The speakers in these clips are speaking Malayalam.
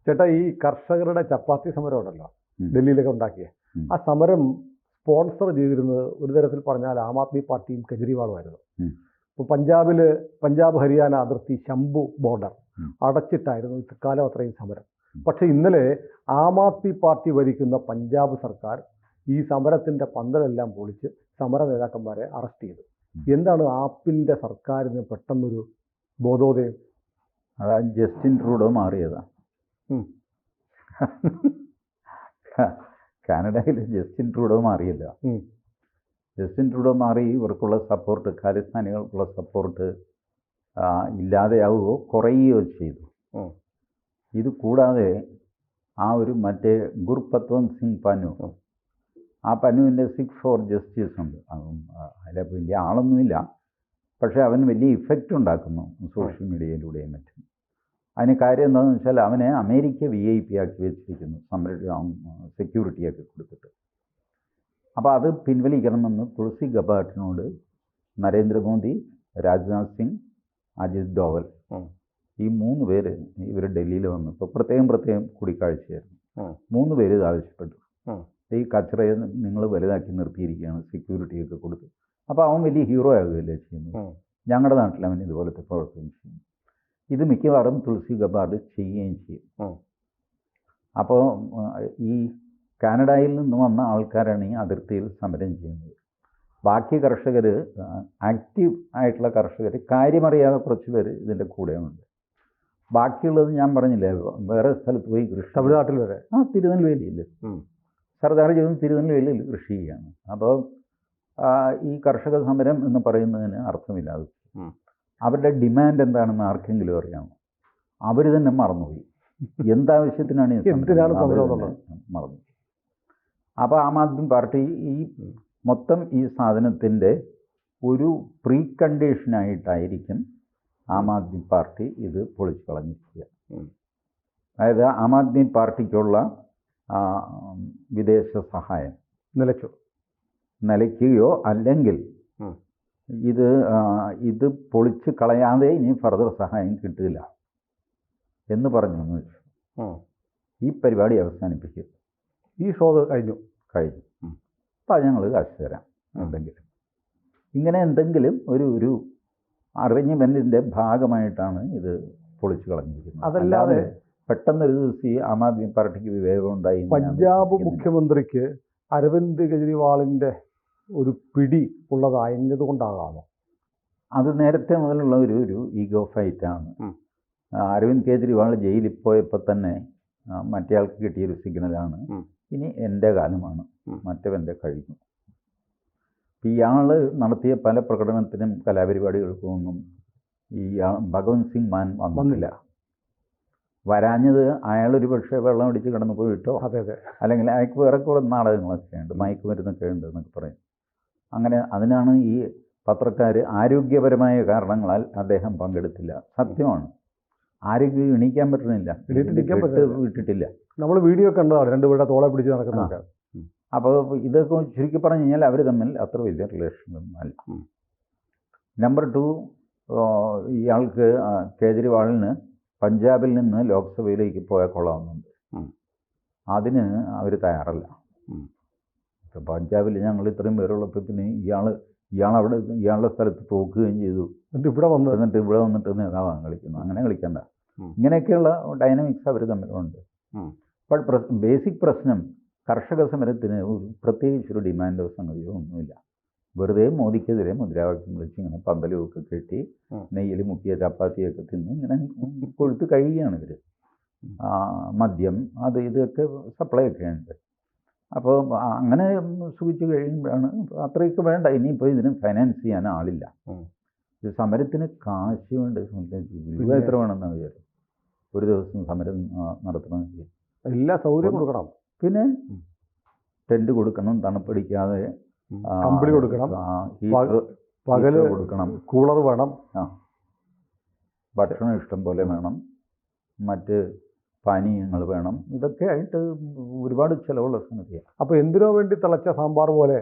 ചേട്ടാ, ഈ കർഷകരുടെ ചപ്പാത്തി സമരം ഉണ്ടല്ലോ, ഉം. ഡൽഹിയിലൊക്കെ ഉണ്ടാക്കിയ ഉം. ആ സമരം സ്പോൺസർ ചെയ്തിരുന്നത് ഒരു തരത്തിൽ പറഞ്ഞാൽ ആം ആദ്മി പാർട്ടിയും കെജ്രിവാളുമായിരുന്നു. ഉം. ഇപ്പോൾ പഞ്ചാബ് ഹരിയാന അതിർത്തി ശംഭു ബോർഡർ ഉം. അടച്ചിട്ടായിരുന്നു ഇക്കാലം അത്രയും സമരം. പക്ഷെ ഇന്നലെ ആം ആദ്മി പാർട്ടി ഭരിക്കുന്ന പഞ്ചാബ് സർക്കാർ ഈ സമരത്തിന്റെ പന്തലെല്ലാം പൊളിച്ച് സമര നേതാക്കന്മാരെ അറസ്റ്റ് ചെയ്തു. എന്താണ് ആപ്പിന്റെ സർക്കാരിന് പെട്ടെന്നൊരു ബോധോദയം? അതാ ജസ്റ്റിൻ ട്രൂഡോ മാറിയതാ. ഉം. കാനഡയിൽ ജസ്റ്റിൻ ട്രൂഡോ മാറിയില്ല. ഉം. ജസ്റ്റിൻ ട്രൂഡോ മാറി ഇവർക്കുള്ള സപ്പോർട്ട്, ഖാലിസ്ഥാനികൾക്കുള്ള സപ്പോർട്ട് ഇല്ലാതെയാവുകയോ കുറയുകയോ ചെയ്തു. ഉം. ഇത് കൂടാതെ ആ ഒരു മറ്റേ ഗുർപത്വന്ത് സിംഗ് പന്നു, ആ പന്നുവിൻ്റെ 6 for Justice ഉണ്ട്. അതിലെ വലിയ ആളൊന്നുമില്ല, പക്ഷേ അവൻ വലിയ ഇഫക്റ്റ് ഉണ്ടാക്കുന്നു സോഷ്യൽ മീഡിയയിലൂടെയും മറ്റും. അതിന് കാര്യം എന്താണെന്ന് വെച്ചാൽ അവനെ അമേരിക്ക VIP ആക്കി വെച്ചിരിക്കുന്നു, സെക്യൂരിറ്റിയൊക്കെ കൊടുത്തിട്ട്. അപ്പോൾ അത് പിൻവലിക്കണമെന്ന് തുളസി ഗബാർട്ടിനോട് നരേന്ദ്രമോദി, രാജ്നാഥ് സിംഗ്, അജിത് ഡോവൽ ഈ 3 പേര് ഇവർ ഡൽഹിയിൽ വന്നപ്പോൾ പ്രത്യേകം കൂടിക്കാഴ്ചയായിരുന്നു. 3 പേര് ഇത് ആവശ്യപ്പെട്ടു. ഈ കച്ചറയെ നിങ്ങൾ വലുതാക്കി നിർത്തിയിരിക്കുകയാണ്, സെക്യൂരിറ്റിയൊക്കെ കൊടുത്ത്. അപ്പോൾ അവൻ വലിയ ഹീറോ ആകുകയല്ലേ ചെയ്യുന്നത്. ഞങ്ങളുടെ നാട്ടിൽ അവൻ ഇതുപോലത്തെ പ്രവർത്തനം ചെയ്യും. ഇത് മിക്കവാറും തുളസി ഗബാർഡ് ചെയ്യുകയും ചെയ്യും. അപ്പോൾ ഈ കാനഡയിൽ നിന്ന് വന്ന ആൾക്കാരാണ് ഈ അതിർത്തിയിൽ സമരം ചെയ്യുന്നത്. ബാക്കി കർഷകർ, ആക്റ്റീവ് ആയിട്ടുള്ള കർഷകർ, കാര്യമറിയാതെ കുറച്ച് പേര് ഇതിൻ്റെ കൂടെയുണ്ട്. ബാക്കിയുള്ളത് ഞാൻ പറഞ്ഞില്ലേ, വേറെ സ്ഥലത്ത് പോയി കൃഷി, തമിഴ്നാട്ടിൽ വരെ, തിരുനെൽവേലിയിൽ സർദാർ ജീവിതം തിരുനെൽവേലിയിൽ കൃഷി ചെയ്യുകയാണ്. അപ്പോൾ ഈ കർഷക സമരം എന്ന് പറയുന്നതിന് അർത്ഥമില്ലാതെ അവരുടെ ഡിമാൻഡ് എന്താണെന്ന് ആർക്കെങ്കിലും അറിയാമോ? അവർ തന്നെ മറന്നുപോയി. എന്താവശ്യത്തിനാണ് മറന്നു. അപ്പോൾ ആം ആദ്മി പാർട്ടി ഈ മൊത്തം ഈ സാധനത്തിൻ്റെ ഒരു പ്രീ കണ്ടീഷനായിട്ടായിരിക്കും ആം ആദ്മി പാർട്ടി ഇത് പൊളിച്ചു കളഞ്ഞിരിക്കുക. അതായത് ആം ആദ്മി പാർട്ടിക്കുള്ള വിദേശ സഹായം നിലയ്ക്കുകയോ അല്ലെങ്കിൽ ഇത് പൊളിച്ച് കളയാതെ ഇനി ഫർദർ സഹായം കിട്ടില്ല എന്ന് പറഞ്ഞു എന്ന് വെച്ചു. ഈ പരിപാടി അവസാനിപ്പിക്കുക. ഈ ഷോ കഴിഞ്ഞു. അപ്പോൾ അത് ഞങ്ങൾ കാശ് തരാം എന്തെങ്കിലും, ഇങ്ങനെ എന്തെങ്കിലും ഒരു അറേഞ്ച്മെൻറ്റിൻ്റെ ഭാഗമായിട്ടാണ് ഇത് പൊളിച്ചു കളഞ്ഞിരിക്കുന്നത്. അതല്ലാതെ പെട്ടെന്നൊരു ദിവസം ഈ ആം ആദ്മി പാർട്ടിക്ക് വിവേകം ഉണ്ടായി. പഞ്ചാബ് മുഖ്യമന്ത്രിക്ക് അരവിന്ദ് കെജ്രിവാളിൻ്റെ ഒരു പിടി ഉള്ളതായത് കൊണ്ടാകാമോ? അത് നേരത്തെ മുതലുള്ള ഒരു ഈഗോ ഫൈറ്റാണ്. അരവിന്ദ് കെജ്രിവാൾ ജയിലിൽ പോയപ്പോൾ തന്നെ മറ്റേയാൾക്ക് കിട്ടിയൊരു സിഗ്നലാണ്, ഇനി എൻ്റെ കാലമാണ്, മറ്റവൻ്റെ കഴിഞ്ഞു. ഇയാൾ നടത്തിയ പല പ്രകടനത്തിനും കലാപരിപാടികൾക്കും ഒന്നും ഈ ഭഗവന്ത് സിംഗ് മാൻ വന്നില്ല. വരാഞ്ഞത് അയാളൊരു പക്ഷേ വെള്ളം അടിച്ച് കിടന്നു പോയിട്ടോ, അല്ലെങ്കിൽ അയാൾക്ക് വേറെ കുറേ നാടകങ്ങളൊക്കെ ഉണ്ട്, മയക്കുമരുന്നൊക്കെ ഉണ്ട് എന്നൊക്കെ പറയും. അങ്ങനെ അതിനാണ് ഈ പത്രക്കാർ ആരോഗ്യപരമായ കാരണങ്ങളാൽ അദ്ദേഹം പങ്കെടുത്തില്ല. സത്യമാണ്, ആരോഗ്യം എണീക്കാൻ പറ്റുന്നില്ല, വിട്ടിട്ടില്ല. നമ്മൾ വീഡിയോ കണ്ടതാണ്, രണ്ടുപേരുടെ തോളെ പിടിച്ച് നടക്കുന്നത്. അപ്പോൾ ഇതൊക്കെ ചുരുക്കി പറഞ്ഞു കഴിഞ്ഞാൽ അവർ തമ്മിൽ അത്ര വലിയ റിലേഷനൊന്നും അല്ല. നമ്പർ 2, ഇയാൾക്ക് കേജ്രിവാളിന് പഞ്ചാബിൽ നിന്ന് ലോക്സഭയിലേക്ക് പോയാൽ കൊള്ളാമെന്നുണ്ട്. അതിന് അവർ തയ്യാറല്ല. ഇപ്പം പഞ്ചാബിൽ ഞങ്ങൾ ഇത്രയും പേരുള്ളപ്പോൾ പിന്നെ ഇയാളുടെ സ്ഥലത്ത് തോക്കുകയും ചെയ്തു. എന്നിട്ട് ഇവിടെ വന്നിട്ട് നേതാവാൻ കളിക്കുന്നു. അങ്ങനെ കളിക്കണ്ട. ഇങ്ങനെയൊക്കെയുള്ള ഡൈനാമിക്സ് അവർ തമ്മിലുണ്ട്. അപ്പോൾ ബേസിക് പ്രശ്നം കർഷക സമരത്തിന് പ്രത്യേകിച്ചൊരു ഡിമാൻഡോ സംഗതിയോ ഒന്നുമില്ല. വെറുതെ മോദിക്കെതിരെ മുദ്രാവാക്യം വിളിച്ച് ഇങ്ങനെ പന്തലുമൊക്കെ കെട്ടി നെയ്യിൽ മുക്കിയ ചപ്പാത്തിയൊക്കെ തിന്ന് ഇങ്ങനെ കൊഴുത്ത് കഴിയുകയാണ് ഇവർ. മദ്യം അത് ഇതൊക്കെ സപ്ലൈ ഒക്കെ ഉണ്ട്. അപ്പോൾ അങ്ങനെ സുഖിച്ച് കഴിയുമ്പോഴാണ് അത്രയൊക്കെ വേണ്ട. ഇനിയിപ്പോൾ ഇതിന് ഫൈനാൻസ് ചെയ്യാൻ ആളില്ല. ഇത് സമരത്തിന് കാശ് വേണ്ട. എത്ര വേണമെന്നാണ് വിചാരം? ഒരു ദിവസം സമരം നടത്തണമെങ്കിൽ എല്ലാ സൗകര്യം കൊടുക്കണം. പിന്നെ ടെൻറ്റ് കൊടുക്കണം, തണുപ്പടിക്കാതെ കമ്പിളി കൊടുക്കണം, പകല് കൊടുക്കണം, കൂളർ വേണം, ഭക്ഷണം ഇഷ്ടം പോലെ വേണം, മറ്റ് പാനീയങ്ങൾ വേണം. ഇതൊക്കെ ആയിട്ട് ഒരുപാട് ചിലവുള്ള സംഗതിയാണ്. അപ്പോൾ എന്തിനോ വേണ്ടി തിളച്ച സാമ്പാർ പോലെ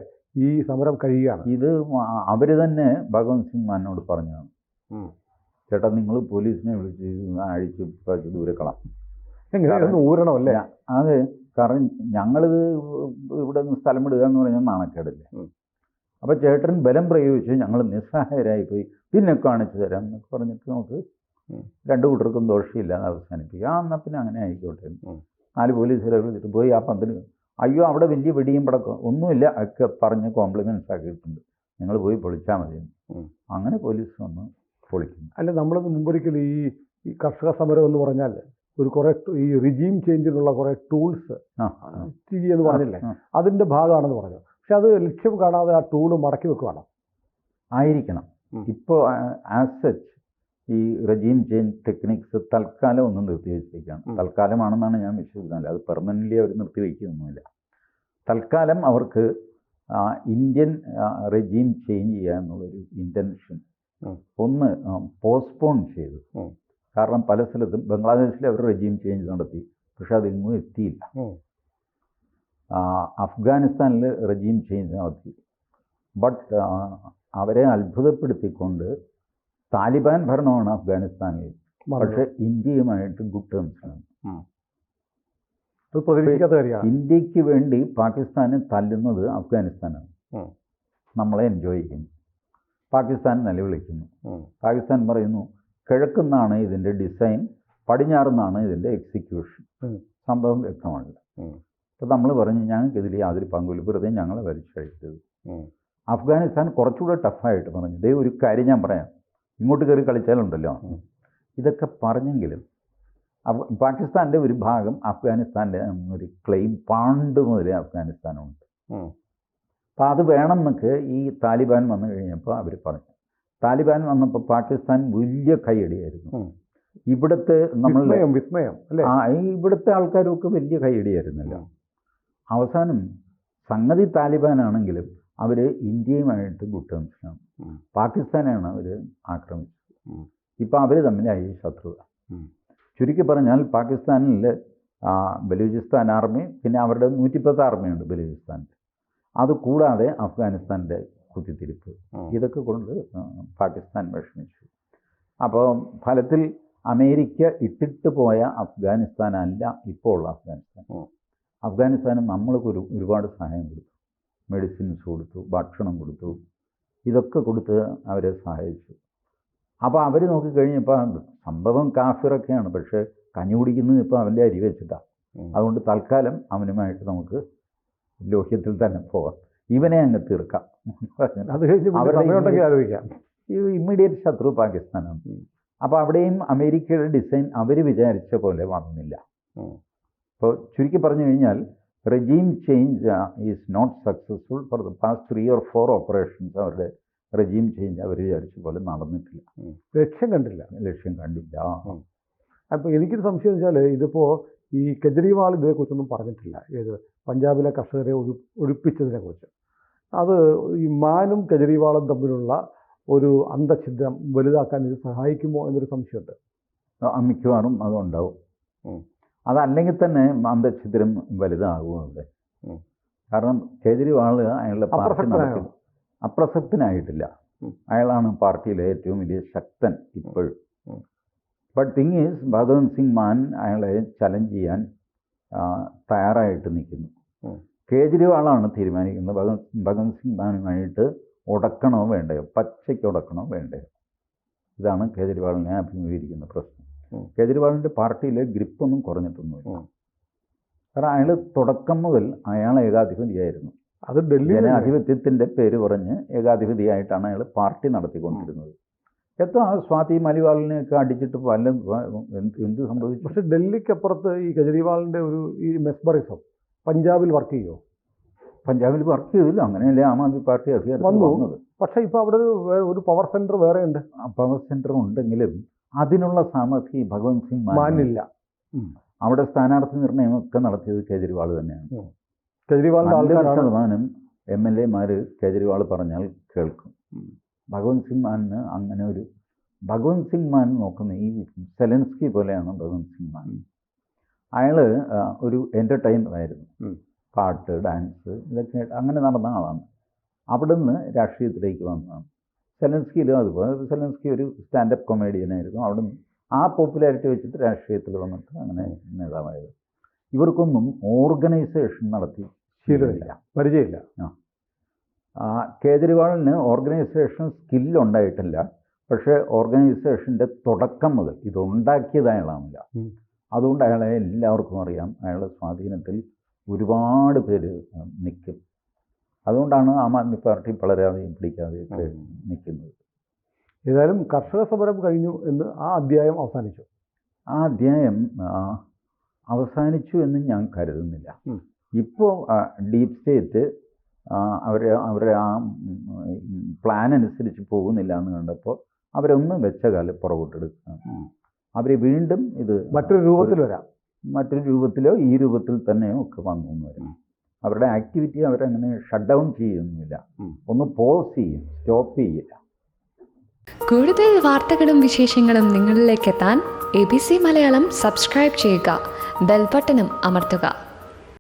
ഈ സമരം കഴിയുകയാണ്. ഇത് അവർ തന്നെ ഭഗവന്ത് സിംഗ് മാനോട് പറഞ്ഞതാണ്, ചേട്ടാ നിങ്ങൾ പോലീസിനെ വിളിച്ച് അഴിച്ച് ദൂരെ കളാം, എങ്ങനെയൊന്ന് ഊരണം അല്ലേ? അത് കാരണം ഞങ്ങളിത് ഇവിടെ നിന്ന് സ്ഥലം വിടുക എന്ന് പറഞ്ഞാൽ നാണക്കേടല്ലേ. അപ്പോൾ ചേട്ടൻ ബലം പ്രയോഗിച്ച് ഞങ്ങൾ നിസ്സഹായരായി പോയി. പിന്നെ കാണിച്ചു തരാം എന്നൊക്കെ പറഞ്ഞിട്ട് നമുക്ക് രണ്ടു കൂട്ടർക്കും ദോഷമില്ലാതെ അവസാനിപ്പിക്കുക. എന്നാൽ പിന്നെ അങ്ങനെ ആയിക്കോട്ടെ. 4 പോലീസുകാരെ വിളിച്ചിട്ട് പോയി ആ പന്തല്, അയ്യോ അവിടെ വലിയ വെടിയും പടക്കം ഒന്നുമില്ല ഒക്കെ പറഞ്ഞ് കോംപ്ലിമെൻറ്റ്സ് ആക്കിയിട്ടുണ്ട്, നിങ്ങൾ പോയി പൊളിച്ചാൽ മതി. അങ്ങനെ പോലീസ് വന്ന് പൊളിക്കുന്നു. അല്ല, നമ്മളത് മുമ്പൊരിക്കലും ഈ കർഷക സമരം എന്ന് പറഞ്ഞാൽ ഒരു കുറേ ഈ റിജീം ചേഞ്ചിനുള്ള കുറേ ടൂൾസ് എന്ന് പറഞ്ഞില്ലേ, അതിൻ്റെ ഭാഗമാണെന്ന് പറഞ്ഞു. പക്ഷെ അത് ലക്ഷ്യം കാണാതെ ആ ടൂള് മടക്കി വെക്കുകയാണ്. ആയിരിക്കണം. ഇപ്പോൾ ആസ് സച്ച് ഈ റെജീം ചേഞ്ച് ടെക്നിക്സ് തൽക്കാലം ഒന്നും നിർത്തിവെച്ചിരിക്കുകയാണ്. തൽക്കാലമാണെന്നാണ് ഞാൻ വിശ്വസിക്കുന്നത്. അത് പെർമനൻ്റ്ലി അവർ നിർത്തിവെക്കുകയൊന്നുമില്ല. തൽക്കാലം അവർക്ക് ഇന്ത്യൻ റെജീം ചേഞ്ച് ചെയ്യുക എന്നുള്ളൊരു ഇൻറ്റൻഷൻ ഒന്ന് പോസ്റ്റ്പോൺ ചെയ്തു. കാരണം പല സ്ഥലത്തും ബംഗ്ലാദേശിൽ അവർ റെജീം ചേഞ്ച് നടത്തി, പക്ഷെ അതെങ്ങും എത്തിയില്ല. അഫ്ഗാനിസ്ഥാനിൽ റെജീം ചേഞ്ച് നടത്തി. ബട്ട് അവരെ അത്ഭുതപ്പെടുത്തിക്കൊണ്ട് താലിബാൻ ഭരണമാണ് അഫ്ഗാനിസ്ഥാനിൽ, പക്ഷെ ഇന്ത്യയുമായിട്ട് ഗുഡ് ടേംസിലാണ്. ഇന്ത്യക്ക് വേണ്ടി പാകിസ്ഥാനെ തല്ലുന്നത് അഫ്ഗാനിസ്ഥാനാണ്. നമ്മളെ എൻജോയ് ചെയ്യുന്നു. പാകിസ്ഥാൻ നിലവിളിക്കുന്നു. പാകിസ്ഥാൻ പറയുന്നു കിഴക്കുന്നാണ് ഇതിൻ്റെ ഡിസൈൻ, പടിഞ്ഞാറുന്നാണ് ഇതിൻ്റെ എക്സിക്യൂഷൻ. സംഭവം വ്യക്തമാണില്ല. അപ്പോൾ നമ്മൾ പറഞ്ഞു ഞങ്ങൾക്കിതിൽ യാതൊരു പങ്കുമില്ല, വെറുതെ ഞങ്ങളെ വലിച്ചഴിച്ചത്. അഫ്ഗാനിസ്ഥാൻ കുറച്ചുകൂടെ ടഫായിട്ട് പറഞ്ഞു, ദേ ഒരു കാര്യം ഞാൻ പറയാം, ഇങ്ങോട്ട് കയറി കളിച്ചാലുണ്ടല്ലോ. ഇതൊക്കെ പറഞ്ഞെങ്കിലും പാകിസ്ഥാൻ്റെ ഒരു ഭാഗം അഫ്ഗാനിസ്ഥാൻ്റെ ഒരു ക്ലെയിം പണ്ട് മുതലേ അഫ്ഗാനിസ്ഥാനുണ്ട്. അപ്പോൾ അത് വേണമെന്നൊക്കെ ഈ താലിബാൻ വന്നു കഴിഞ്ഞപ്പോൾ അവർ പറഞ്ഞു. താലിബാൻ വന്നപ്പോൾ പാകിസ്ഥാൻ വലിയ കൈയടിയായിരുന്നു. ഇവിടുത്തെ നമ്മൾ വിസ്മയം അല്ലേ, ഇവിടുത്തെ ആൾക്കാരൊക്കെ വലിയ കൈയടിയായിരുന്നല്ലോ. അവസാനം സംഗതി താലിബാനാണെങ്കിലും അവർ ഇന്ത്യയുമായിട്ട് ഗുഡ് ടേംസിലാണ്. പാകിസ്ഥാനാണ് അവർ ആക്രമിച്ചത്. ഇപ്പം അവർ തമ്മിലായി ശത്രുത. ചുരുക്കി പറഞ്ഞാൽ പാകിസ്ഥാനിൽ ബലൂചിസ്ഥാൻ ആർമി, പിന്നെ അവരുടെ 110 ആർമിയുണ്ട് ബലൂചിസ്ഥാനിൽ. അതുകൂടാതെ അഫ്ഗാനിസ്ഥാൻ്റെ കുത്തിത്തിരിപ്പ്, ഇതൊക്കെ കൊണ്ട് പാകിസ്ഥാൻ വിഷമിച്ചു. അപ്പോൾ ഫലത്തിൽ അമേരിക്ക ഇട്ടിട്ട് പോയ അഫ്ഗാനിസ്ഥാനല്ല ഇപ്പോൾ ഉള്ള അഫ്ഗാനിസ്ഥാൻ. അഫ്ഗാനിസ്ഥാന് നമ്മൾക്ക് ഒരുപാട് സഹായം കൊടുത്തു, മെഡിസിൻസ് കൊടുത്തു, ഭക്ഷണം കൊടുത്തു, ഇതൊക്കെ കൊടുത്ത് അവരെ സഹായിച്ചു. അപ്പോൾ അവർ നോക്കിക്കഴിഞ്ഞപ്പോൾ സംഭവം കാഫിറൊക്കെയാണ്, പക്ഷേ കഞ്ഞി കുടിക്കുന്നത് ഇപ്പോൾ അവൻ്റെ അരി വെച്ചിട്ടാണ്. അതുകൊണ്ട് തൽക്കാലം അവനുമായിട്ട് നമുക്ക് ലോഹ്യത്തിൽ തന്നെ പോകാം, ഇവനെ അങ്ങ് തീർക്കാം. അത് കഴിഞ്ഞ് ആലോചിക്കാം. ഈ ഇമ്മീഡിയറ്റ് ശത്രു പാകിസ്ഥാനാണ്. അപ്പോൾ അവിടെയും അമേരിക്കയുടെ ഡിസൈൻ അവർ വിചാരിച്ച പോലെ വന്നില്ല. അപ്പോൾ ചുരുക്കി പറഞ്ഞു കഴിഞ്ഞാൽ regime change is not successful for the past 3 or 4 operations. അവരുടെ റെജീം ചേഞ്ച് അവർ വിചാരിച്ച പോലെ നടന്നിട്ടില്ല, ലക്ഷ്യം കണ്ടില്ല. അപ്പോൾ എനിക്കൊരു സംശയം വെച്ചാൽ, ഇതിപ്പോൾ ഈ കെജ്രിവാൾ ഇതിനെക്കുറിച്ചൊന്നും പറഞ്ഞിട്ടില്ല, ഏത് പഞ്ചാബിലെ കർഷകരെ ഒഴിപ്പിച്ചതിനെക്കുറിച്ച്. അത് ഈ മാനും കെജ്രിവാളും തമ്മിലുള്ള ഒരു അന്തഛിദ്രം വലുതാക്കാൻ ഇത് സഹായിക്കുമോ എന്നൊരു സംശയമുണ്ട്. മിക്കവാറും അതുണ്ടാവും. അതല്ലെങ്കിൽ തന്നെ അന്തഛിദ്രം വലുതാകുമോ അവിടെ. കാരണം കേജ്രിവാൾ അയാളുടെ പാർട്ടി നടത്തി അപ്രസക്തനായിട്ടില്ല. അയാളാണ് പാർട്ടിയിലെ ഏറ്റവും വലിയ ശക്തൻ ഇപ്പോഴും. But thing is, Bhagwant Singh Mann അയാളെ ചലഞ്ച് ചെയ്യാൻ തയ്യാറായിട്ട് നിൽക്കുന്നു. കേജ്രിവാളാണ് തീരുമാനിക്കുന്നത് ഭഗവന്ത് സിംഗ് മാനുമായിട്ട് ഉടക്കണോ വേണ്ടയോ, പച്ചയ്ക്ക് ഉടക്കണോ വേണ്ടയോ. ഇതാണ് കേജ്രിവാളിനെ അഭിമുഖീകരിക്കുന്ന പ്രശ്നം. കേജ്രിവാളിൻ്റെ പാർട്ടിയിലെ ഗ്രിപ്പൊന്നും കുറഞ്ഞിട്ടൊന്നുമില്ല. കാരണം അയാൾ തുടക്കം മുതൽ അയാൾ ഏകാധിപതിയായിരുന്നു. അത് ഡൽഹി ജനാധിപത്യത്തിൻ്റെ പേര് പറഞ്ഞ് ഏകാധിപതിയായിട്ടാണ് അയാൾ പാർട്ടി നടത്തിക്കൊണ്ടിരുന്നത്. എത്ര സ്വാതി മലിവാളിനെയൊക്കെ അടിച്ചിട്ട് എന്ത് സംഭവിച്ചു. പക്ഷെ ഡൽഹിക്കപ്പുറത്ത് ഈ കെജ്രിവാളിൻ്റെ ഈ മെസ്ബറിസം പഞ്ചാബിൽ വർക്ക് ചെയ്യുമോ? പഞ്ചാബിൽ വർക്ക് ചെയ്തില്ല, അങ്ങനെയല്ലേ ആം ആദ്മി പാർട്ടി അധികാരത്തിൽ വന്നത്. പക്ഷേ ഇപ്പോൾ അവിടെ ഒരു പവർ സെൻറ്റർ വേറെ ഉണ്ട്. പവർ സെൻറ്റർ ഉണ്ടെങ്കിലും അതിനുള്ള സാമർഥ്യം ഭഗവന്ത് സിംഗ് മാനില്ല. അവിടെ സ്ഥാനാർത്ഥി നിർണയമൊക്കെ നടത്തിയത് കേജ്രിവാൾ തന്നെയാണ്. കേജ്രിവാളിൻ്റെ 100% MLA-മാർ കേജ്രിവാൾ പറഞ്ഞാൽ കേൾക്കും. ഭഗവന്ത് സിംഗ് മാനിന് അങ്ങനെ ഒരു ഭഗവന്ത് സിംഗ് മാൻ നോക്കുന്ന ഈ സെലൻസ്കി പോലെയാണ് ഭഗവന്ത് സിംഗ് മാൻ. അയാൾ ഒരു എൻ്റർടൈനറായിരുന്നു. പാട്ട്, ഡാൻസ് ഇതൊക്കെ അങ്ങനെ നടന്ന ആളാണ്. അവിടുന്ന് രാഷ്ട്രീയത്തിലേക്ക് വന്നതാണ്. സെലൻസ്കിയിലും അതുപോലെ. സെലൻസ്കി ഒരു സ്റ്റാൻഡപ്പ് കൊമേഡിയനായിരുന്നു. അവിടുന്ന് ആ പോപ്പുലാരിറ്റി വെച്ചിട്ട് രാഷ്ട്രീയത്തിൽ വന്നിട്ട് അങ്ങനെ നേതാവായത്. ഇവർക്കൊന്നും ഓർഗനൈസേഷൻ നടത്തി ശീലമില്ല, പരിചയമില്ല. കേജ്രിവാളിന് ഓർഗനൈസേഷൻ സ്കില്ലുണ്ടായിട്ടില്ല. പക്ഷേ ഓർഗനൈസേഷൻ്റെ തുടക്കം മുതൽ ഇതുണ്ടാക്കിയത് അയാളാണില്ല. അതുകൊണ്ട് അയാളെ എല്ലാവർക്കും അറിയാം. അയാളുടെ സ്വാധീനത്തിൽ ഒരുപാട് പേര് നിൽക്കും. അതുകൊണ്ടാണ് ആം ആദ്മി പാർട്ടി വളരാതെയും പിടിക്കാതെയൊക്കെ നിൽക്കുന്നത്. ഏതായാലും കർഷക സമരം കഴിഞ്ഞു എന്ന് ആ അധ്യായം അവസാനിച്ചു. ആ അധ്യായം അവസാനിച്ചു എന്ന് ഞാൻ കരുതുന്നില്ല. ഇപ്പോൾ ഡീപ് സ്റ്റേറ്റ് അവരുടെ ആ പ്ലാൻ അനുസരിച്ച് പോകുന്നില്ല എന്ന് കണ്ടപ്പോൾ അവരൊന്നും വെച്ച കാലം പുറകോട്ടെടുക്കുകയാണ്. അവർ വീണ്ടും ഇത് മറ്റൊരു രൂപത്തിൽ വരാം, മറ്റൊരു രൂപത്തിലോ ഈ രൂപത്തിൽ തന്നെയോ ഒക്കെ വന്നു എന്ന് വരും. അവരുടെ ആക്ടിവിറ്റി അവരങ്ങനെ ഷട്ട് ഡൗൺ ചെയ്യുന്നില്ല, ഒന്ന് പോസ് ചെയ്യും, സ്റ്റോപ്പ് ചെയ്യില്ല. കൂടുതൽ വാർത്തകളും വിശേഷങ്ങളും നിങ്ങളിലേക്ക് എത്താൻ ABC മലയാളം സബ്സ്ക്രൈബ് ചെയ്യുക, ബെൽ ബട്ടണും അമർത്തുക.